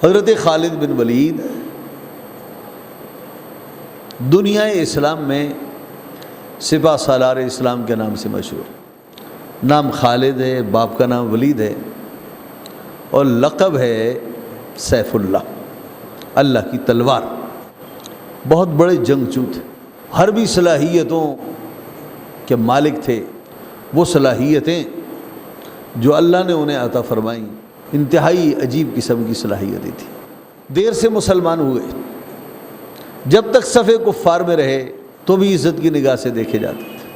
حضرت خالد بن ولید دنیا اسلام میں سپہ سالار اسلام کے نام سے مشہور، نام خالد ہے، باپ کا نام ولید ہے، اور لقب ہے سیف اللہ، اللہ کی تلوار۔ بہت بڑے جنگجو تھے، حربی صلاحیتوں کے مالک تھے۔ وہ صلاحیتیں جو اللہ نے انہیں عطا فرمائیں انتہائی عجیب قسم کی صلاحیتیں تھیں۔ دیر سے مسلمان ہوئے، جب تک صف کفار میں رہے تو بھی عزت کی نگاہ سے دیکھے جاتے تھے،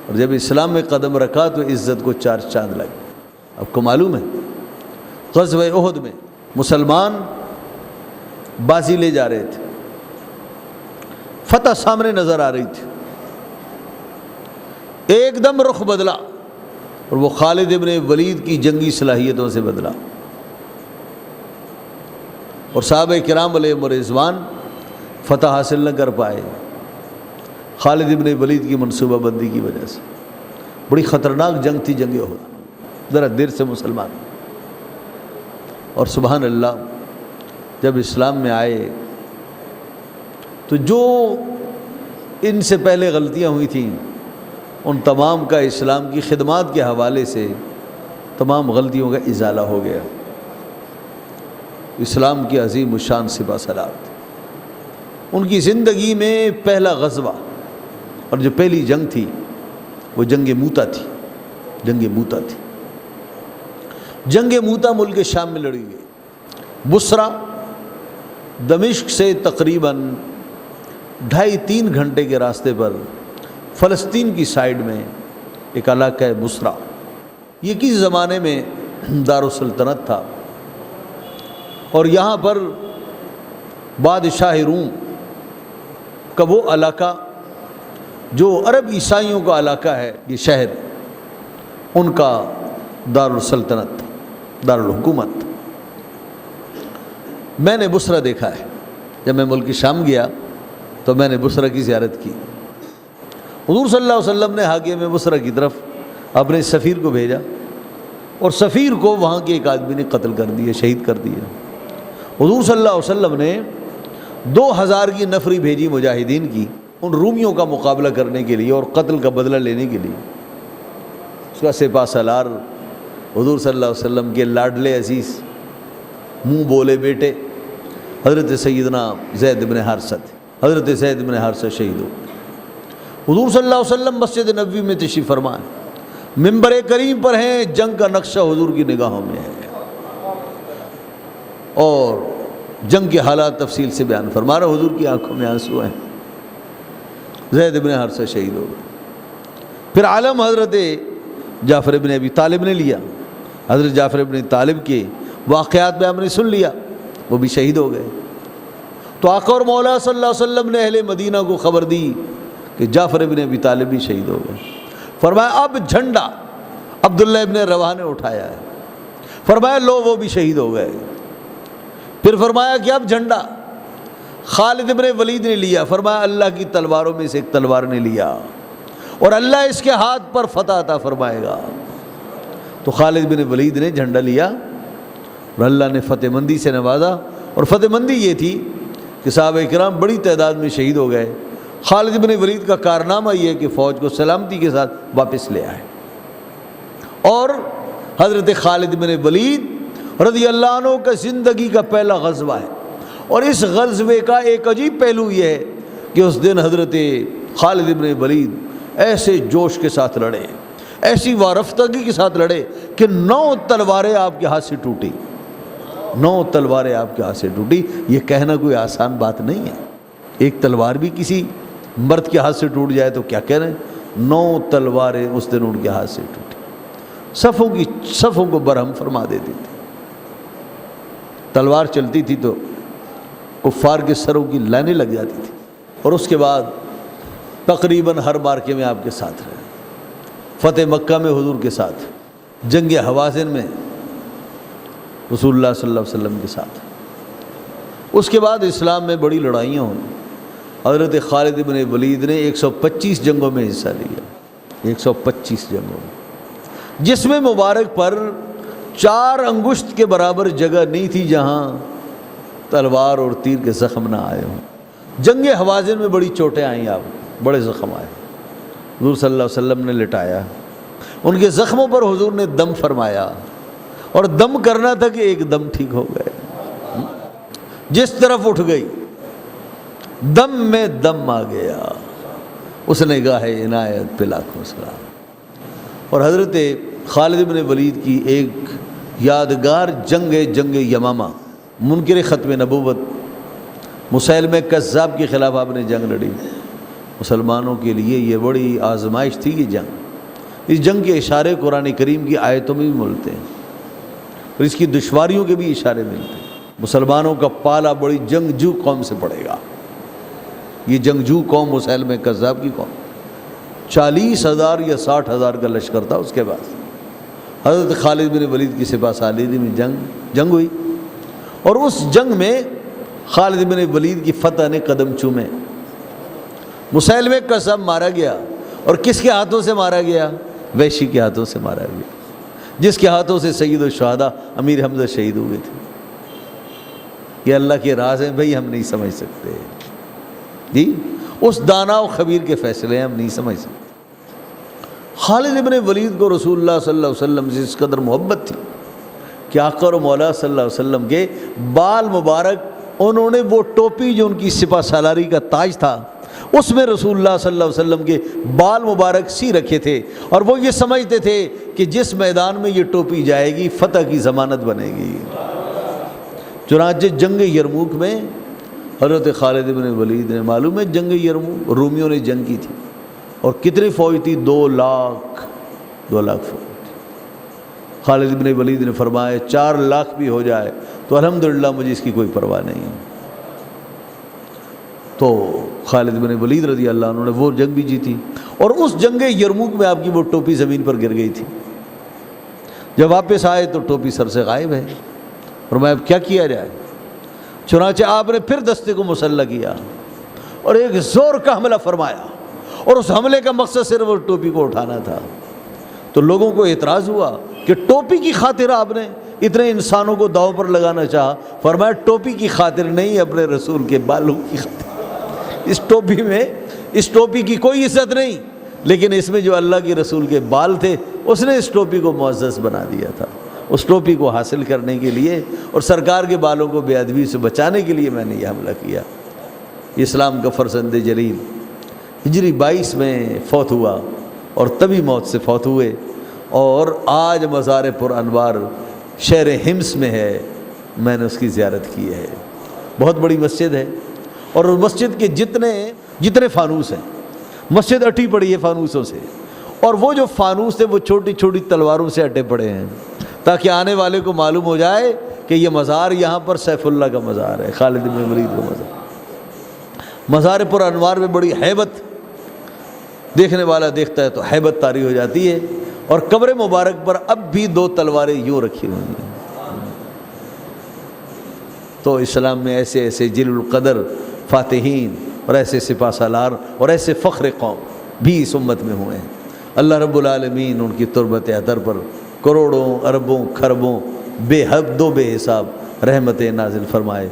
اور جب اسلام میں قدم رکھا تو عزت کو چار چاند لگے۔ آپ کو معلوم ہے غزوہ احد میں مسلمان بازی لے جا رہے تھے، فتح سامنے نظر آ رہی تھی، ایک دم رخ بدلا، اور وہ خالد ابن ولید کی جنگی صلاحیتوں سے بدلا، اور صحابہ کرام علیہم رضوان فتح حاصل نہ کر پائے خالد ابن ولید کی منصوبہ بندی کی وجہ سے۔ بڑی خطرناک جنگ تھی جنگ احد، ذرا دیر سے مسلمان، اور سبحان اللہ جب اسلام میں آئے تو جو ان سے پہلے غلطیاں ہوئی تھیں ان تمام کا اسلام کی خدمات کے حوالے سے تمام غلطیوں کا ازالہ ہو گیا۔ اسلام کی عظیم الشان سپہ سالار تھے، ان کی زندگی میں پہلا غزوہ اور جو پہلی جنگ تھی وہ جنگ موتا تھی۔ جنگ موتا تھی، جنگ موتا ملک شام میں لڑی گئی۔ بصرہ دمشق سے تقریباً 2.5-3 گھنٹے کے راستے پر فلسطین کی سائیڈ میں ایک علاقہ ہے بصرہ، یہ کس زمانے میں دارالسلطنت تھا، اور یہاں پر بادشاہ روم کا وہ علاقہ جو عرب عیسائیوں کا علاقہ ہے، یہ شہر ان کا دارالسلطنت تھا، دارالحکومت تھا۔ میں نے بصرہ دیکھا ہے، جب میں ملک شام گیا تو میں نے بصرہ کی زیارت کی۔ حضور صلی اللہ علیہ وسلم نے حاکم بصرہ کی طرف اپنے سفیر کو بھیجا، اور سفیر کو وہاں کے ایک آدمی نے قتل کر دیا، شہید کر دیا۔ حضور صلی اللہ علیہ وسلم نے 2000 کی نفری بھیجی مجاہدین کی، ان رومیوں کا مقابلہ کرنے کے لیے اور قتل کا بدلہ لینے کے لیے۔ اس کا سپہ سالار حضور صلی اللہ علیہ وسلم کے لاڈلے عزیز منہ بولے بیٹے حضرت سیدنا زید بن حارثہ تھے۔ حضرت زید بن حارثہ شہید ہو گئے۔ حضور صلی اللہ علیہ وسلم مسجد نبوی میں تشریف فرما، منبر کریم پر ہیں، جنگ کا نقشہ حضور کی نگاہوں میں ہے، اور جنگ کے حالات تفصیل سے بیان فرما رہا۔ حضور کی آنکھوں میں آنسو ہیں، زید بن حارثہ شہید ہو گئے۔ پھر عالم حضرت جعفر بن ابی طالب نے لیا، حضرت جعفر بن طالب کے واقعات میں ہم نے سن لیا، وہ بھی شہید ہو گئے۔ تو آقا اور مولا صلی اللہ علیہ وسلم نے اہل مدینہ کو خبر دی کہ جعفر بن ابی طالب بھی شہید ہو گئے۔ فرمایا اب جھنڈا عبداللہ ابن رواحہ نے اٹھایا ہے، فرمایا لو وہ بھی شہید ہو گئے۔ پھر فرمایا کہ اب جھنڈا خالد ابن ولید نے لیا، فرمایا اللہ کی تلواروں میں سے ایک تلوار نے لیا، اور اللہ اس کے ہاتھ پر فتح عطا فرمائے گا۔ تو خالد بن ولید نے جھنڈا لیا اور اللہ نے فتح مندی سے نوازا، اور فتح مندی یہ تھی کہ صحابہ کرام بڑی تعداد میں شہید ہو گئے۔ خالد بن ولید کا کارنامہ یہ ہے کہ فوج کو سلامتی کے ساتھ واپس لے آئے، اور حضرت خالد بن ولید رضی اللہ عنہ کا زندگی کا پہلا غزوہ ہے، اور اس غزوے کا ایک عجیب پہلو یہ ہے کہ اس دن حضرت خالد بن ولید ایسے جوش کے ساتھ لڑے، ایسی وارفتگی کے ساتھ لڑے کہ 9 تلواریں آپ کے ہاتھ سے ٹوٹی، 9 تلواریں آپ کے ہاتھ سے ٹوٹی۔ یہ کہنا کوئی آسان بات نہیں ہے، ایک تلوار بھی کسی مرد کے ہاتھ سے ٹوٹ جائے تو کیا کہہ رہے ہیں، 9 تلواریں اس دن ان کے ہاتھ سے ٹوٹی، صفوں کو برہم فرما دیتی تھی۔ تلوار چلتی تھی تو کفار کے سروں کی لائنیں لگ جاتی تھی، اور اس کے بعد تقریباً ہر مارکے میں آپ کے ساتھ رہے، فتح مکہ میں حضور کے ساتھ، جنگ حوازن میں رسول اللہ صلی اللہ علیہ وسلم کے ساتھ۔ اس کے بعد اسلام میں بڑی لڑائیاں ہوئیں۔ حضرت خالد بن ولید نے 125 جنگوں میں حصہ لیا، 125 جنگوں میں، جس میں مبارک پر 4 انگشت کے برابر جگہ نہیں تھی جہاں تلوار اور تیر کے زخم نہ آئے ہوں۔ جنگ حوازن میں بڑی چوٹیں آئیں، آپ بڑے زخم آئے، حضور صلی اللہ علیہ وسلم نے لٹایا، ان کے زخموں پر حضور نے دم فرمایا، اور دم کرنا تھا کہ ایک دم ٹھیک ہو گئے، جس طرف اٹھ گئی دم میں دم آ گیا، اس نگاہ عنایت پہ لاکھوں سلام۔ اور حضرت خالد بن ولید کی ایک یادگار جنگ یمامہ، منکر ختم نبوت، مسیلمہ کذاب کے خلاف آپ نے جنگ لڑی۔ مسلمانوں کے لیے یہ بڑی آزمائش تھی یہ جنگ۔ اس جنگ کے اشارے قرآن کریم کی آیتوں میں بھی ملتے ہیں، اور اس کی دشواریوں کے بھی اشارے ملتے ہیں۔ مسلمانوں کا پالا بڑی جنگجو قوم سے پڑے گا۔ یہ جنگجو قوم مسیلمہ کذاب کی قوم، 40,000 یا 60,000 کا لشکر تھا اس کے بعد۔ حضرت خالد بن ولید کی سپہ سالاری میں جنگ ہوئی، اور اس جنگ میں خالد بن ولید کی فتح نے قدم چومے۔ مسیلمہ کذاب مارا گیا، اور کس کے ہاتھوں سے مارا گیا؟ وحشی کے ہاتھوں سے مارا گیا، جس کے ہاتھوں سے سید الشہداء امیر حمزہ شہید ہوئے تھے۔ یہ اللہ کے راز ہیں بھائی، ہم نہیں سمجھ سکتے جی، اس دانا و خبیر کے فیصلے ہم نہیں سمجھ سکتے۔ خالد بن ولید کو رسول اللہ صلی اللہ علیہ وسلم سے اس قدر محبت تھی کہ آقا و مولا صلی اللہ علیہ وسلم کے بال مبارک، انہوں نے وہ ٹوپی جو ان کی سپہ سالاری کا تاج تھا، اس میں رسول اللہ صلی اللہ علیہ وسلم کے بال مبارک سی رکھے تھے، اور وہ یہ سمجھتے تھے کہ جس میدان میں یہ ٹوپی جائے گی فتح کی ضمانت بنے گی۔ چنانچہ جنگ یرموک میں حضرت خالد بن ولید نے، معلوم ہے جنگ یرموک رومیوں نے جنگ کی تھی، اور کتنی فوج تھی؟ 2 لاکھ فوج تھی۔ خالد بن ولید نے فرمایا 4 لاکھ بھی ہو جائے تو الحمدللہ مجھے اس کی کوئی پرواہ نہیں۔ تو خالد بن ولید رضی اللہ عنہ نے وہ جنگ بھی جیتی، اور اس جنگ یرموک میں آپ کی وہ ٹوپی زمین پر گر گئی تھی۔ جب واپس آئے تو ٹوپی سر سے غائب ہے، اور میں اب کیا کیا جائے؟ چنانچہ آپ نے پھر دستے کو مسلح کیا اور ایک زور کا حملہ فرمایا، اور اس حملے کا مقصد صرف وہ ٹوپی کو اٹھانا تھا۔ تو لوگوں کو اعتراض ہوا کہ ٹوپی کی خاطر آپ نے اتنے انسانوں کو داؤ پر لگانا چاہا۔ فرمایا ٹوپی کی خاطر نہیں، اپنے رسول کے بالوں کی خاطر۔ اس ٹوپی کی کوئی عزت نہیں، لیکن اس میں جو اللہ کے رسول کے بال تھے اس نے اس ٹوپی کو معزز بنا دیا تھا۔ اس ٹوپی کو حاصل کرنے کے لیے اور سرکار کے بالوں کو بے ادبی سے بچانے کے لیے میں نے یہ حملہ کیا۔ اسلام کا فرزند جلیل ہجری 22 میں فوت ہوا، اور تبھی موت سے فوت ہوئے، اور آج مزار پر انوار شہر حمص میں ہے، میں نے اس کی زیارت کی ہے۔ بہت بڑی مسجد ہے، اور اس مسجد کے جتنے فانوس ہیں، مسجد اٹی پڑی ہے فانوسوں سے، اور وہ جو فانوس تھے وہ چھوٹی چھوٹی تلواروں سے اٹے پڑے ہیں، تاکہ آنے والے کو معلوم ہو جائے کہ یہ مزار یہاں پر سیف اللہ کا مزار ہے، خالد بن ولید کا مزار۔ مزار پر انوار میں بڑی ہیبت، دیکھنے والا دیکھتا ہے تو ہیبت طاری ہو جاتی ہے، اور قبر مبارک پر اب بھی 2 تلواریں یوں رکھی ہوئی ہیں۔ تو اسلام میں ایسے ایسے جلیل القدر فاتحین اور ایسے سپہ سالار اور ایسے فخر قوم بھی اس امت میں ہوئے ہیں۔ اللہ رب العالمین ان کی تربت اطہر پر کروڑوں اربوں کھربوں بے حد و بے حساب رحمت نازل فرمائے۔